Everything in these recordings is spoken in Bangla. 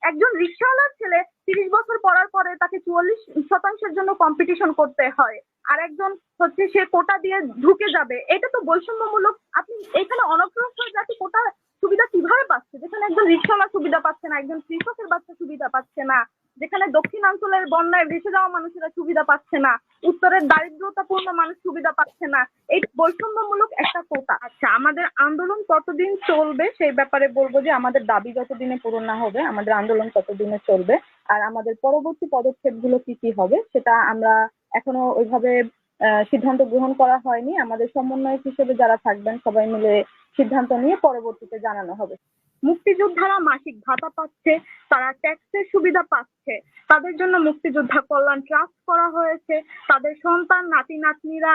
একজন রিকশাওয়ালার ছেলে 30 বছর পড়ার পরে তাকে 44% জন্য কম্পিটিশন করতে হয়, আর একজন হচ্ছে সে কোটা দিয়ে ঢুকে যাবে, এটা তো বৈষম্যমূলক। আপনি এখানে অনগ্রসর জাতি কোটা সুবিধা কিভাবে পাচ্ছে, যেখানে একজন রিকশাওয়ালা সুবিধা পাচ্ছে না, একজন কৃষকের বাচ্চা সুবিধা পাচ্ছে না, যেখানে দক্ষিণাঞ্চলের বন্যায় ভেসে যাওয়া মানুষেরা সুবিধা পাচ্ছে না, উত্তরের দারিদ্রতাপূর্ণ মানুষ সুবিধা পাচ্ছে না। এই বৈষম্যমূলক একটা কোটা। আচ্ছা, আমাদের আন্দোলন কতদিন চলবে সেই ব্যাপারে বলবো যে আমাদের দাবি যতদিনে পূরণ না হবে আমাদের আন্দোলন ততদিনে চলবে। আর আমাদের পরবর্তী পদক্ষেপগুলো কি কি হবে সেটা আমরা এখনো ওইভাবে সিদ্ধান্ত গ্রহণ করা হয়নি। আমাদের সমন্বয়ক হিসেবে যারা থাকবেন সবাই মিলে সিদ্ধান্ত নিয়ে পরবর্তীতে জানানো হবে। মুক্তিযোদ্ধারা মাসিক ভাতা পাচ্ছে, তারা ট্যাক্সের সুবিধা পাচ্ছে, তাদের জন্য মুক্তিযোদ্ধা কল্যাণ ট্রাস্ট করা হয়েছে, তাদের সন্তান নাতি নাতনিরা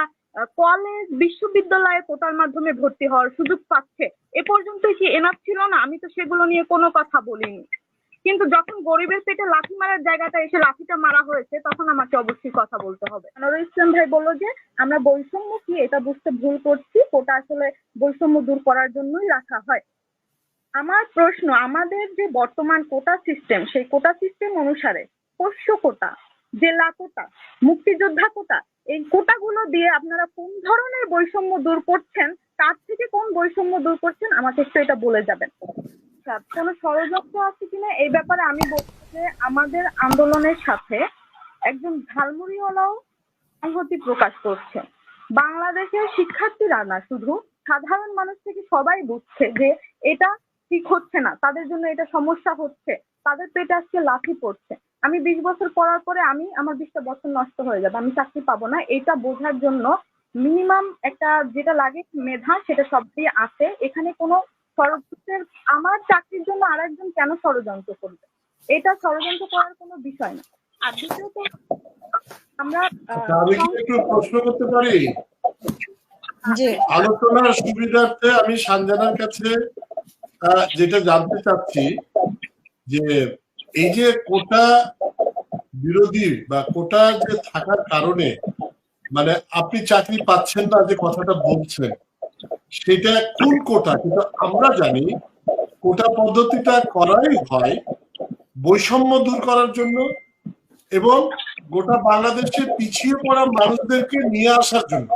কলেজ বিশ্ববিদ্যালয়ে কোটার মাধ্যমে ভর্তি হওয়ার সুযোগ পাচ্ছে। এ পর্যন্ত কি এনাফ ছিল না? আমি তো সেগুলো নিয়ে কোনো কথা বলিনি, কিন্তু যখন গরিবের পেটে লাথি মারার জায়গাটা এসে লাথিটা মারা হয়েছে তখন আমাকে অবশ্যই কথা বলতে হবে। আনোয়ারুল ইসলাম ভাই বললো যে আমরা বৈষম্য কি এটা বুঝতে ভুল করছি, কোটা আসলে বৈষম্য দূর করার জন্যই রাখা হয়। আমার প্রশ্ন, আমাদের যে বর্তমান কোটা সিস্টেম সেই কোটা সিস্টেম অনুসারে পোষ্য কোটা, জেলা কোটা, মুক্তিযোদ্ধা কোটা, এই কোটাগুলো দিয়ে আপনারা কোন ধরনের বৈষম্য দূর করছেন, তার থেকে কোন বৈষম্য দূর করছেন আমাকে একটু এটা বলে যাবেন। কোন ষড়যন্ত্র আছে কিনা এই ব্যাপারে আমি বলছি যে আমাদের আন্দোলনের সাথে একজন ঝালমুড়িওয়ালাও সংহতি প্রকাশ করছে। বাংলাদেশের শিক্ষার্থীরা না, শুধু সাধারণ মানুষ থেকে সবাই বুঝছে যে এটা ঠিক হচ্ছে না, তাদের জন্য এটা সমস্যা হচ্ছে, তাদের পেটে আজকে লাথি পড়ছে। আমি 20 বছর পড়ার পরে আমার 20টা বছর নষ্ট হয়ে যাবে, আমি চাকরি পাবো না, এটা বোঝার জন্য মিনিমাম একটা যেটা লাগে মেধা সেটা সবই আছে। এখানে কোনো ষড়যন্ত্রের, আমার চাকরির জন্য আরেকজন কেন ষড়যন্ত্র করবে, এটা ষড়যন্ত্র করার কোনো বিষয় না। আর দ্বিতীয়ত আমরা আমি কি একটু প্রশ্ন করতে পারি? আলোচনার সুবিধার্থে আমি সানজানার কাছে যেটা জানতে চাচ্ছি যে এই যে কোটা বিরোধী বা কোটা যে থাকার কারণে মানে আপনি চাকরি পাচ্ছেন না যে কথাটা বলছেন সেটা কোন কোটা? কিন্তু আমরা জানি কোটা পদ্ধতিটা করাই হয় বৈষম্য দূর করার জন্য এবং গোটা বাংলাদেশে পিছিয়ে পড়া মানুষদেরকে নিয়ে আসার জন্য।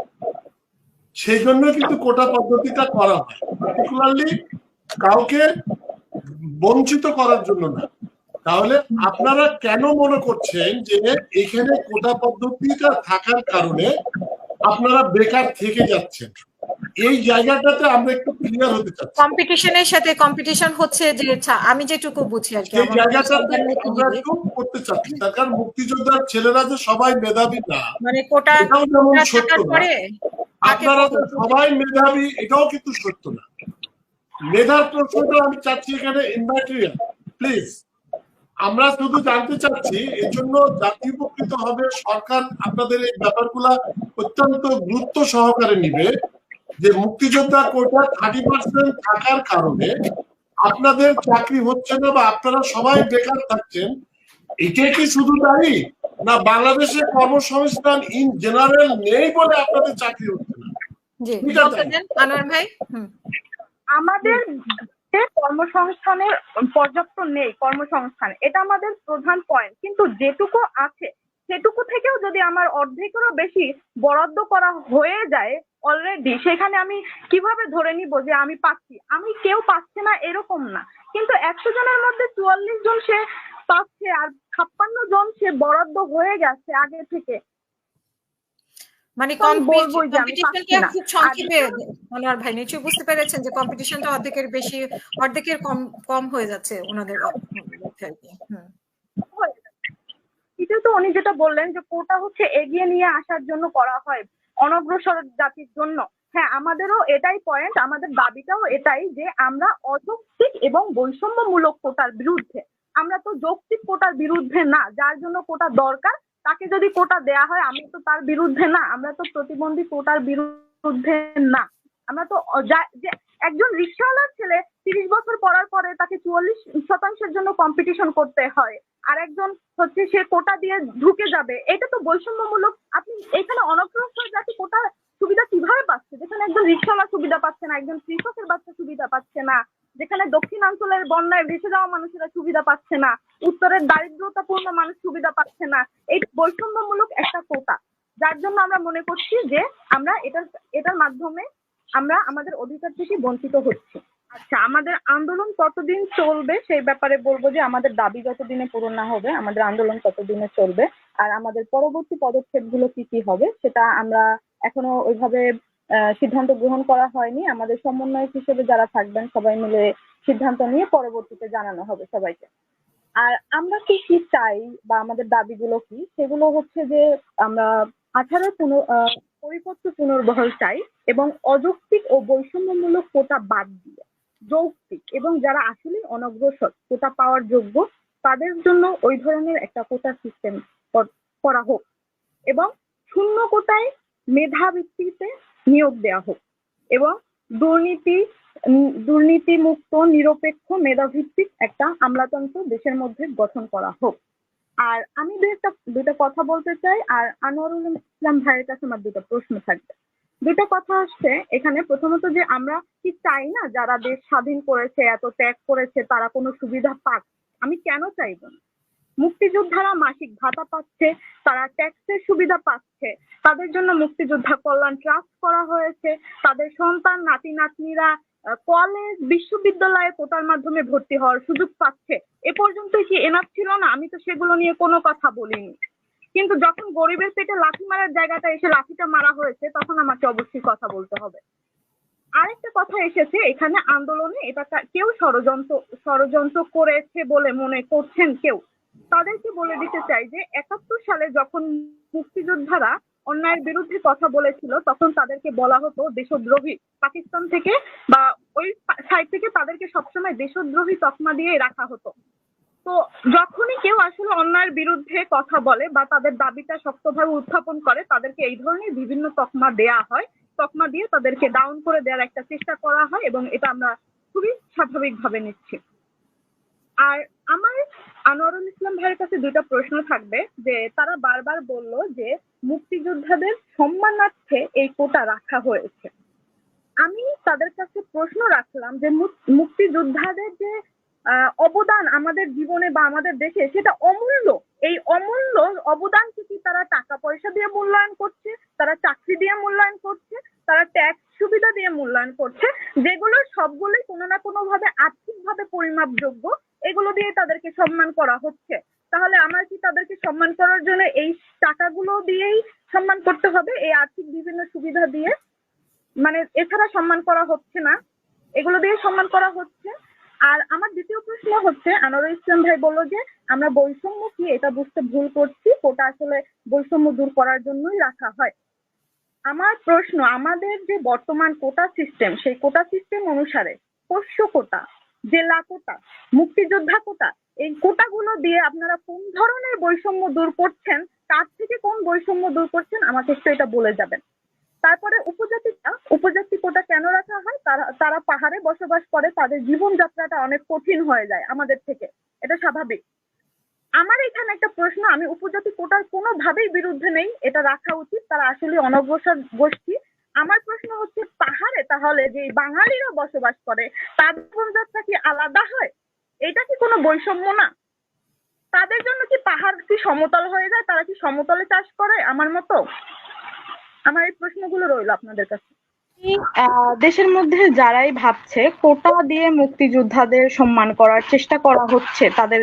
সেই জন্য কিন্তু কোটা পদ্ধতিটা করা হয়, পার্টিকুলারলি কাউকে বঞ্চিত করার জন্য না। তাহলে আপনারা কেন মনে করছেন যে এখানে কোটা পদ্ধতিটা থাকার কারণে আপনারা বেকার থেকে যাচ্ছেন? এই জায়গাটাতে আমরা একটু ক্লিয়ার হতে চাচ্ছি। কম্পিটিশনের সাথে কম্পিটিশন হচ্ছে যে আমি যেটুকু বুঝি আর কি, এই জায়গাটাতে আমরা একটু করতে চাচ্ছি। তার কারণ মুক্তিযোদ্ধার ছেলেরা যে সবাই মেধাবী না, মানে কোটা যেমন সত্য না, আপনারা তো সবাই মেধাবী এটাও কিন্তু সত্য না। মেধার প্রশ্নটা আমি চাচ্ছি এখানে ইনভার্টিরিয়াল প্লিজ। আমরা শুধু জানতে চাচ্ছি, এর জন্য জাতি উপকৃত হবে, সরকার আপনাদের এই ব্যাপারগুলা অত্যন্ত গুরুত্ব সহকারে নিবে যে মুক্তিযোদ্ধা কোটা 30% থাকার কারণে আপনাদের চাকরি হচ্ছে না বা আপনারা সবাই বেকার থাকছেন। এটাই কি শুধু দায়ী, না বাংলাদেশে কর্মসংস্থান ইন জেনারেল নেই বলে আপনাদের চাকরি হচ্ছে না? আনোয়ার ভাই, আমাদের কর্মসংস্থানের পর্যাপ্ত নেই, কর্মসংস্থান এটা আমাদের প্রধান পয়েন্ট, কিন্তু যেটুকু আছে সেটুকু থেকেও যদি আমার অর্ধেকেরও বেশি বরাদ্দ করা হয়ে যায় অলরেডি, সেখানে আমি কিভাবে ধরে নিব যে আমি পাচ্ছি? আমি কেউ পাচ্ছে না এরকম না, কিন্তু 100 জনের মধ্যে 44 জন সে পাচ্ছে আর 56 জন সে বরাদ্দ হয়ে গেছে আগে থেকে। মানে কম্পিটিশনটা খুব সংক্ষেপে আনোয়ার ভাই নিশ্চয়ই বুঝতে পেরেছেন যে কম্পিটিশনটা অর্ধেকের বেশি, অর্ধেকের কম হয়ে যাচ্ছে ওনাদের মধ্যে। এটা তো উনি যেটা বললেন যে কোটা হচ্ছে এগিয়ে নিয়ে আসার জন্য করা হয়, অনগ্রসর জাতির জন্য। হ্যাঁ, আমাদেরও এটাই পয়েন্ট, আমাদের দাবিটাও এটাই যে আমরা অযৌক্তিক এবং বৈষম্যমূলক কোটার বিরুদ্ধে। আমরা তো যৌক্তিক কোটার বিরুদ্ধে না, যার জন্য কোটা দরকার তাকে যদি কোটা দেয়া হয় আমরা তো তার বিরুদ্ধে না, আমরা তো প্রতিবন্ধী কোটার বিরুদ্ধে না। আমরা তো যে একজন রিকশাওয়ালার ছেলে 30 বছর পড়ার পরে তাকে 44% জন্য কম্পিটিশন করতে হয়, আর একজন হচ্ছে সে কোটা দিয়ে ঢুকে যাবে, এটা তো বৈষম্যমূলক। আপনি এখানে অনগ্রসর জাতি কোটা সুবিধা কিভাবে পাচ্ছে, যেখানে একজন রিকশাওয়ালা সুবিধা পাচ্ছে না, একজন কৃষকের বাচ্চা সুবিধা পাচ্ছে না, যেখানে দক্ষিণাঞ্চলের বন্যায় ভেসে যাওয়া মানুষেরা সুবিধা পাচ্ছে না, উত্তরের দারিদ্রতাপূর্ণ মানুষ সুবিধা পাচ্ছে না। এই বৈষম্যমূলক একটা কোটা, যার জন্য আমরা মনে করছি যে আমরা এটার মাধ্যমে আমরা আমাদের অধিকার থেকে বঞ্চিত হচ্ছি। আচ্ছা, আমাদের আন্দোলন কতদিন চলবে সেই ব্যাপারে বলবো যে আমাদের দাবি যতদিনে পূরণ না হবে আমাদের আন্দোলন ততদিনে চলবে। আর আমাদের পরবর্তী পদক্ষেপগুলো কি কি হবে সেটা আমরা এখনো ওইভাবে সিদ্ধান্ত গ্রহণ করা হয়নি। আমাদের সমন্বয়ক হিসেবে যারা থাকবেন সবাই মিলে সিদ্ধান্ত নিয়ে পরবর্তীতে জানানো হবে সবাইকে। আর আমরা কি কি চাই বা আমাদের দাবিগুলো কি, সেগুলো হচ্ছে যে আমরা 18 পরিপত্র পুনর্বহাল চাই এবং অযৌক্তিক ও বৈষম্যমূলক কোটা বাদ দিয়ে যৌক্তিক এবং যারা আসলে অনগ্রসর কোটা পাওয়ার যোগ্য তাদের জন্য ওই ধরনের একটা কোটা সিস্টেম করা হোক এবং শূন্য কোটায় মেধা ভিত্তিতে নিয়োগ দেওয়া হোক এবং দুর্নীতি মুক্ত নিরপেক্ষ মেধাভিত্তিক একটা আমলাতন্ত্র দেশের মধ্যে গঠন করা হোক। আর আমি দুইটা কথা বলতে চাই, আর আনোয়ারুল ইসলাম ভাইয়ের কাছে আমার দুটো প্রশ্ন থাকবে। দুটো কথা আসছে এখানে। প্রথমত যে আমরা কি চাই না যারা দেশ স্বাধীন করেছে, এত ত্যাগ করেছে, তারা কোনো সুবিধা পাক? আমি কেন চাইব না? মুক্তিযোদ্ধারা মাসিক ভাতা পাচ্ছে, তারা ট্যাক্সের সুবিধা পাচ্ছে, তাদের জন্য মুক্তিযোদ্ধা কল্যাণ ট্রাস্ট করা হয়েছে, তাদের সন্তান নাতি নাতনিরা কলেজ বিশ্ববিদ্যালয়ে কোটার মাধ্যমে ভর্তি হওয়ার সুযোগ পাচ্ছে। এ পর্যন্ত কি এনাফ ছিল না? আমি তো সেগুলো নিয়ে কোনো কথা বলিনি, কিন্তু যখন গরিবের পেটে লাথি মারার জায়গাটা এসে লাথিটা মারা হয়েছে তখন আমাকে অবশ্যই কথা বলতে হবে। আরেকটা কথা এসেছে এখানে আন্দোলনে, এটা কেউ ষড়যন্ত্র করেছে বলে মনে করছেন কেউ, তাদেরকে বলে দিতে চাই যে 71 সালে যখন মুক্তিযোদ্ধারা অন্যায়ের বিরুদ্ধে কথা বলেছিল তখন তাদেরকে বলা হতো দেশদ্রোহী। পাকিস্তান থেকে বা ওই সাইড থেকে তাদেরকে সবসময় দেশদ্রোহী তকমা দিয়ে রাখা হতো। তো যখনই কেউ আসলে অন্যায়ের বিরুদ্ধে কথা বলে বা তাদের দাবিটা শক্তভাবে উত্থাপন করে তাদেরকে এই ধরনের বিভিন্ন তকমা দেয়া হয়, তকমা দিয়ে তাদেরকে ডাউন করে দেওয়ার একটা চেষ্টা করা হয় এবং এটা আমরা খুবই স্বাভাবিকভাবে নিচ্ছি। আর আমার আনোয়ারুল ইসলাম ভাইয়ের কাছে দুটো প্রশ্ন থাকবে যে তারা বারবার বলল যে মুক্তিযোদ্ধাদের সম্মানার্থে এই কোটা রাখা হয়েছে। আমি তাদের কাছে প্রশ্ন রাখলাম যে মুক্তিযোদ্ধাদের যে অবদান আমাদের জীবনে বা আমাদের দেশে সেটা অমূল্য। এই অমূল্য অবদানকে কি তারা টাকা পয়সা দিয়ে মূল্যায়ন করছে, তারা চাকরি দিয়ে মূল্যায়ন করছে, তারা ট্যাক্স সুবিধা দিয়ে মূল্যায়ন করছে, যেগুলো সবগুলোই কোনো না কোনো ভাবে আর্থিকভাবে পরিমাপযোগ্য, এগুলো দিয়ে তাদেরকে সম্মান করা হচ্ছে। তাহলে আমরা কি তাদেরকে সম্মান করার জন্য এই টাকাগুলো দিয়েই সম্মান করতে হবে? এই আর্থিক বিভিন্ন সুবিধা দিয়ে মানে এছাড়া সম্মান করা হচ্ছে না, এগুলো দিয়ে সম্মান করা হচ্ছে। আর আমার দ্বিতীয় প্রশ্ন হচ্ছে, আনোয়ারুল ইসলাম ভাই বলল যে আমরা বৈষম্য কি এটা বুঝতে ভুল করছি, কোটা আসলে বৈষম্য দূর করার জন্যই রাখা হয়। আমার প্রশ্ন, আমাদের যে বর্তমান কোটা সিস্টেম সেই কোটা সিস্টেম অনুসারে পোষ্য কোটা, জেলা কোটা, মুক্তিযোদ্ধা কোটা, এই কোটাগুলো দিয়ে আপনারা কোন ধরনের বৈষম্য দূর করছেন, কার থেকে কোন বৈষম্য দূর করছেন আমাকে একটু এটা বলে যাবেন। তারপরে উপজাতি কোটা কেন রাখা হয়? তারা পাহাড়ে বসবাস করে, তাদের জীবনযাত্রাটা অনেক কঠিন হয়ে যায় আমাদের থেকে, এটা স্বাভাবিক। আমার এখানে একটা প্রশ্ন, আমি উপজাতি কোটার কোনোভাবেই বিরুদ্ধে নেই, এটা রাখা উচিত, তারা আসলে অনগ্রসর গোষ্ঠী। আমার প্রশ্ন হচ্ছে পাহাড়ে তাহলে যে বাঙালিরা বসবাস করে তাদের জীবনযাত্রা কি আলাদা হয়? এটা কি কোনো বৈষম্য না? তাদের জন্য কি পাহাড় কি সমতল হয়ে যায়? তারা কি সমতলে চাষ করে আমার মতো? আমার এই প্রশ্নগুলো রইল আপনাদের কাছে। দেশের মধ্যে যারাই ভাবছে কোটা দিয়ে মুক্তিযোদ্ধাদের সম্মান করার চেষ্টা করা হচ্ছে, তাদের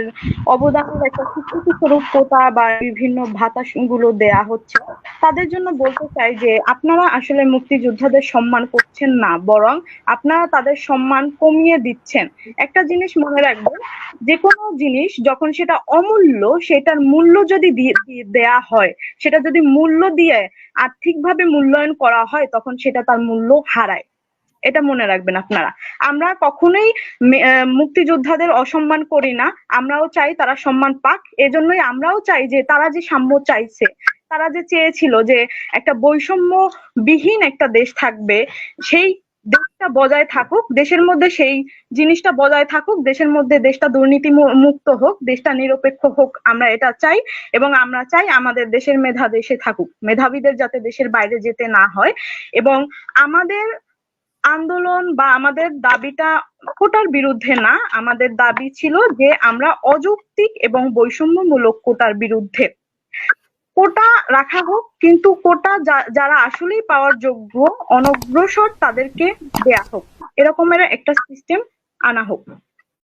অবদানের একটা স্বীকৃতি স্বরূপ কোটা বা বিভিন্ন ভাতা গুলো দেয়া হচ্ছে, তাদের জন্য বলতে চাই যে আপনারা আসলে মুক্তিযোদ্ধাদের সম্মান করছেন না, বরং আপনারা তাদের সম্মান কমিয়ে দিচ্ছেন। একটা জিনিস মনে রাখবেন, যে কোনো জিনিস যখন সেটা অমূল্য, সেটার মূল্য যদি দেয়া হয়, সেটা যদি মূল্য দিয়ে আর্থিকভাবে মূল্যায়ন করা হয় তখন সেটা তার মূল্য হারায়। এটা মনে রাখবেন আপনারা। আমরা কখনোই মুক্তিযোদ্ধাদের অসম্মান করি না, আমরাও চাই তারা সম্মান পাক। এজন্যই আমরাও চাই যে তারা যে সাম্য চাইছে, তারা যে চেয়েছিল যে একটা বৈষম্যবিহীন একটা দেশ থাকবে, সেই দেশটা বজায় থাকুক, দেশের মধ্যে সেই জিনিসটা বজায় থাকুক, দেশের মধ্যে দেশটা দুর্নীতি মুক্ত হোক, দেশটা নিরপেক্ষ হোক, আমরা এটা চাই। এবং আমরা চাই আমাদের দেশের মেধা দেশে থাকুক, মেধাবীদের যাতে দেশের বাইরে যেতে না হয়। এবং আমাদের আন্দোলন বা আমাদের দাবিটা কোটার বিরুদ্ধে না, আমাদের দাবি ছিল যে আমরা অযৌক্তিক এবং বৈষম্যমূলক কোটার বিরুদ্ধে। কোটা রাখা হোক, কিন্তু কোটা যারা আসলেই পাওয়ার যোগ্য অনগ্রসর তাদেরকে দেয়া হোক, এরকমের একটা সিস্টেম আনা হোক।